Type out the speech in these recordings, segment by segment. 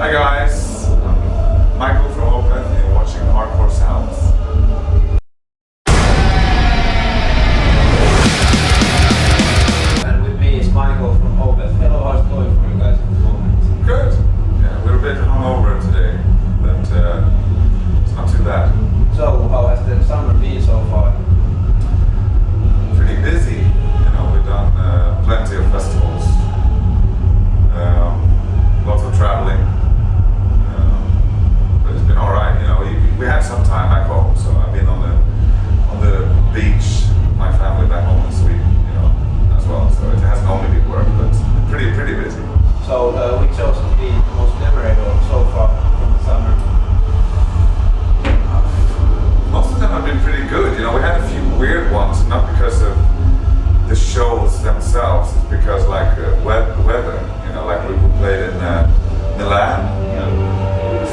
Hi guys, I'm Mikael from Opeth and you're watching Hardcore Sounds. And with me is Mikael from Opeth. Hello, how's it going for you guys at the moment? Good. Yeah, we're a bit hungover today, but it's not too bad. So, how has the summer been so far? Pretty busy. You know, we've done plenty of festivals, lots of traveling. But it's been all right. You know, we had some time back home, so I've been on the beach, my family back home in Sweden, you know, as well. So it hasn't only been work, but pretty busy. So, which shows has been the most memorable so far from the summer? Most of them have been pretty good. You know, we had a few weird ones, not because of the shows themselves, it's because like weather. You know, like we played in Milan,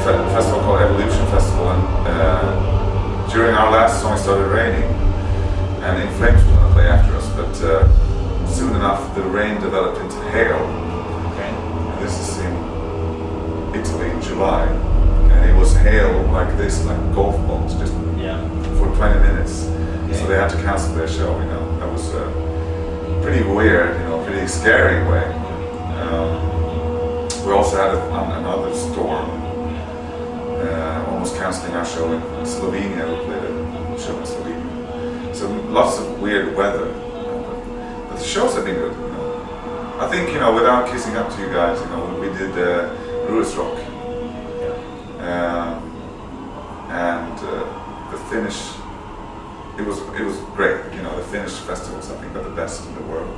a festival called Evolution Festival, and during our last song it started raining, and In Flames were going to play after us, but soon enough the rain developed into hail. Okay. And this is in Italy in July, and it was hail like this, like golf balls, just for 20 minutes. Okay. So they had to cancel their show. You know, that was pretty weird. You know, pretty scary way. We also had another storm, almost cancelling our show in Slovenia. We played a show in Slovenia. So lots of weird weather. But the shows have been good. You know. I think, you know, without kissing up to you guys, you know, we did Rock. And the Finnish, it was great. You know, the Finnish festivals I think are the best in the world.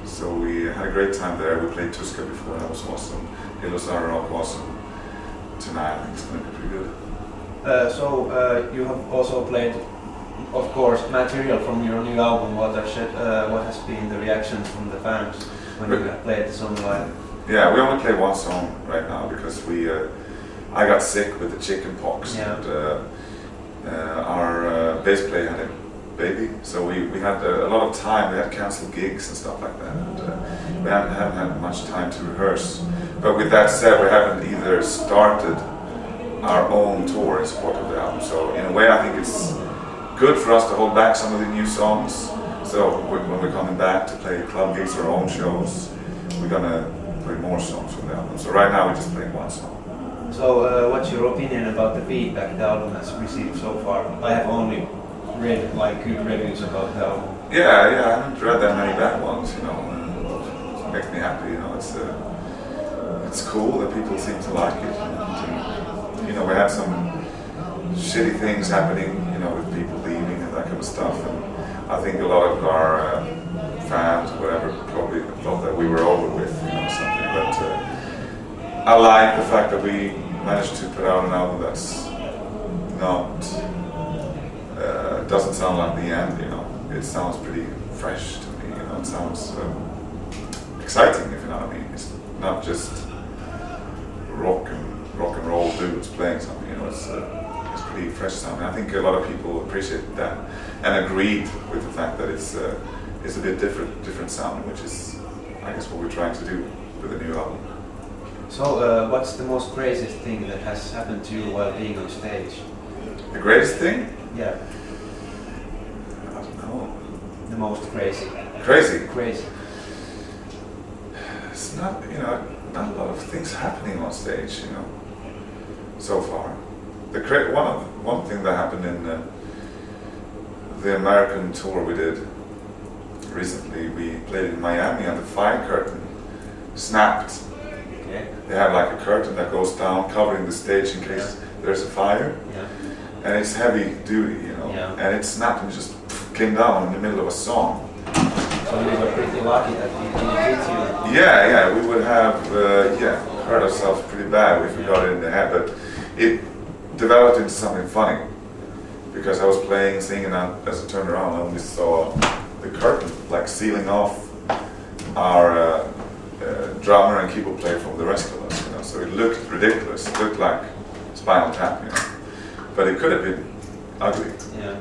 So we had a great time there. We played Tuska before, that was awesome. Ankkarock was awesome. Tonight I think it's going to be pretty good. You have also played, of course, material from your new album, Watershed. What has been the reactions from the fans when you have played the song live? Yeah, we only play one song right now because I got sick with the chicken pox, and our bass player had a baby, so we had a lot of time. We had cancelled gigs and stuff like that, and we haven't had much time to rehearse. But with that said, we haven't either started our own tour in support of the album. So in a way, I think it's good for us to hold back some of the new songs. So when we're coming back to play club gigs or our own shows, we're gonna play more songs from the album. So right now we're just playing one song. So what's your opinion about the feedback the album has received so far? I have only read like good reviews about the album. Yeah, I haven't read that many bad ones, you know. It makes me happy, you know. It's cool that people seem to like it. And, you know, we had some shitty things happening, you know, with people leaving and that kind of stuff. And I think a lot of our fans, whatever, probably thought that we were over with, you know, something. But I like the fact that we managed to put out an album that's not, doesn't sound like the end, you know. It sounds pretty fresh to me, you know. It sounds exciting, if you know what I mean. It's not just rock and roll dudes playing something, you know. It's pretty fresh sounding. I think a lot of people appreciate that and agreed with the fact that it's a bit different sounding, which is, I guess, what we're trying to do with the new album. So, what's the most craziest thing that has happened to you while being on stage? The greatest thing? Yeah. I don't know. The most crazy. Crazy? Crazy. It's not, you know, not a lot of things happening on stage, you know, so far. One thing that happened in the American tour we did recently, we played in Miami and the fire curtain snapped. Okay. They have like a curtain that goes down covering the stage in case there's a fire. Yeah. And it's heavy duty, you know, and it snapped and just came down in the middle of a song. So we were pretty lucky that it didn't hit you. Yeah, we would have hurt ourselves pretty bad if we got it in the head, but it developed into something funny because I was playing, singing, and as I turned around I only saw the curtain like sealing off our drummer and keyboard player from the rest of us, you know, so it looked ridiculous. It looked like Spinal Tap, you know. But it could have been ugly. Yeah.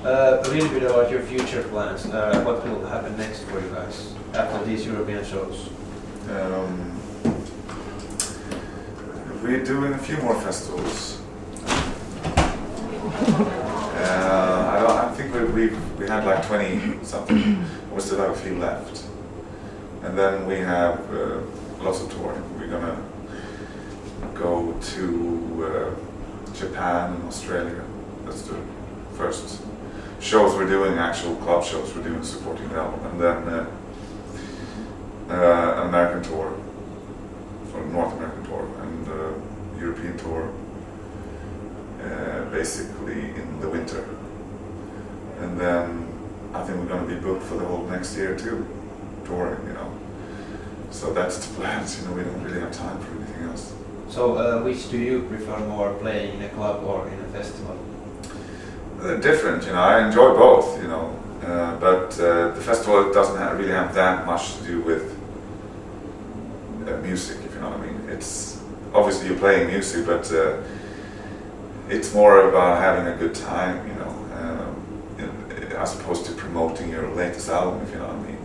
A little bit about your future plans. What will happen next for you guys after these European shows? be doing a few more festivals. I think we had like 20 something. We still have a few left, and then we have lots of touring. We're gonna go to Japan and Australia. That's the first shows we're doing, actual club shows we're doing supporting the album, and then an American tour, sort of North American tour, and European tour, basically in the winter. And then I think we're going to be booked for the whole next year too, touring, you know. So that's the plans, you know, we don't really have time for anything else. So which do you prefer more, playing in a club or in a festival? They're different, you know, I enjoy both, you know, but the festival doesn't really have that much to do with music, if you know what I mean. It's obviously you're playing music, but it's more about having a good time, you know, as opposed to promoting your latest album, if you know what I mean.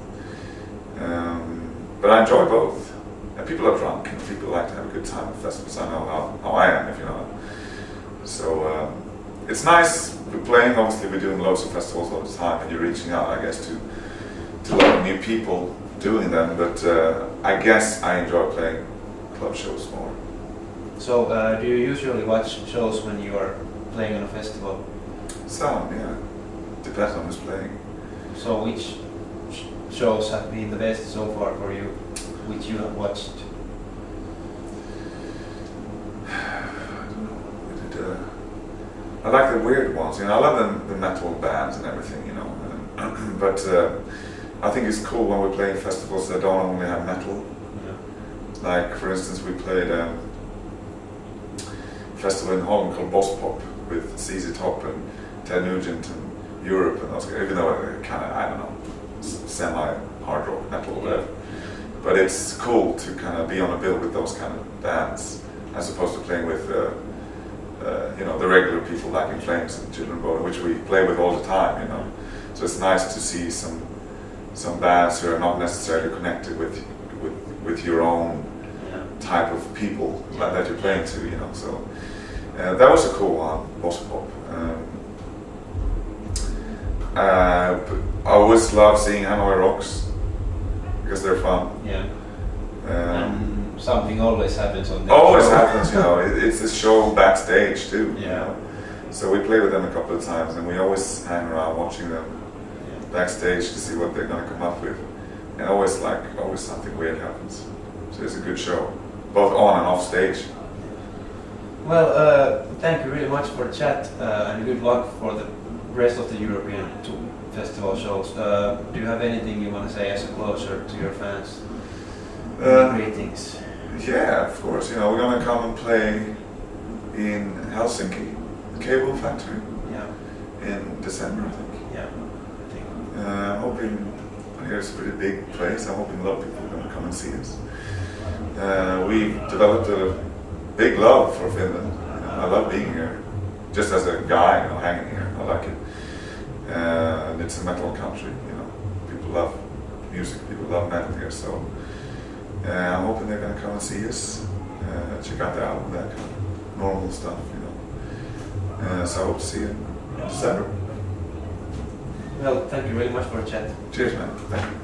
But I enjoy both. And people are drunk, and people like to have a good time at festivals. I know how I am, if you know. So it's nice. We're playing, obviously we're doing loads of festivals all the time, and you're reaching out, I guess, to a lot of new people doing them, but I guess I enjoy playing club shows more. So do you usually watch shows when you are playing on a festival? Some, yeah. Depends on who's playing. So which shows have been the best so far for you, which you have watched? I like the weird ones, you know. I love the metal bands and everything, you know. But I think it's cool when we play festivals that don't only have metal. Yeah. Like, for instance, we played a festival in Holland called Boss Pop with ZZ Top and Ted Nugent and Europe and those guys, even though they're kind of, I don't know, semi-hard rock metal or whatever. But it's cool to kind of be on a bill with those kind of bands, as opposed to playing with you know, the regular people like In Flames and Children of Bodom, which we play with all the time, you know. So it's nice to see some bands who are not necessarily connected with your own type of people that you're playing to, you know. So that was a cool one, Boss Pop. I always love seeing Hanoi Rocks because they're fun. Yeah. And something always happens on the always show. Happens, you know. It's a show backstage too. Yeah. You know? So we play with them a couple of times, and we always hang around watching them backstage to see what they're going to come up with. And always something weird happens. So it's a good show, both on and off stage. Well, thank you really much for the chat, and good luck for the rest of the European festival shows. Do you have anything you want to say as a closer to your fans? Greetings. Yeah, of course. You know, we're going to come and play in Helsinki, the Cable Factory. Yeah. In December, I think. Yeah. I'm hoping, I hear it's a pretty big place. I'm hoping a lot of people are going to come and see us. We've developed a big love for Finland. You know, I love being here, just as a guy, you know, hanging here. I like it. And it's a metal country, you know. People love music, people love metal here, so I'm hoping they're going to come and see us, check out the album, that kind of normal stuff, you know. So I hope to see you in December. Well, thank you very much for the chat. Cheers, man. Thank you.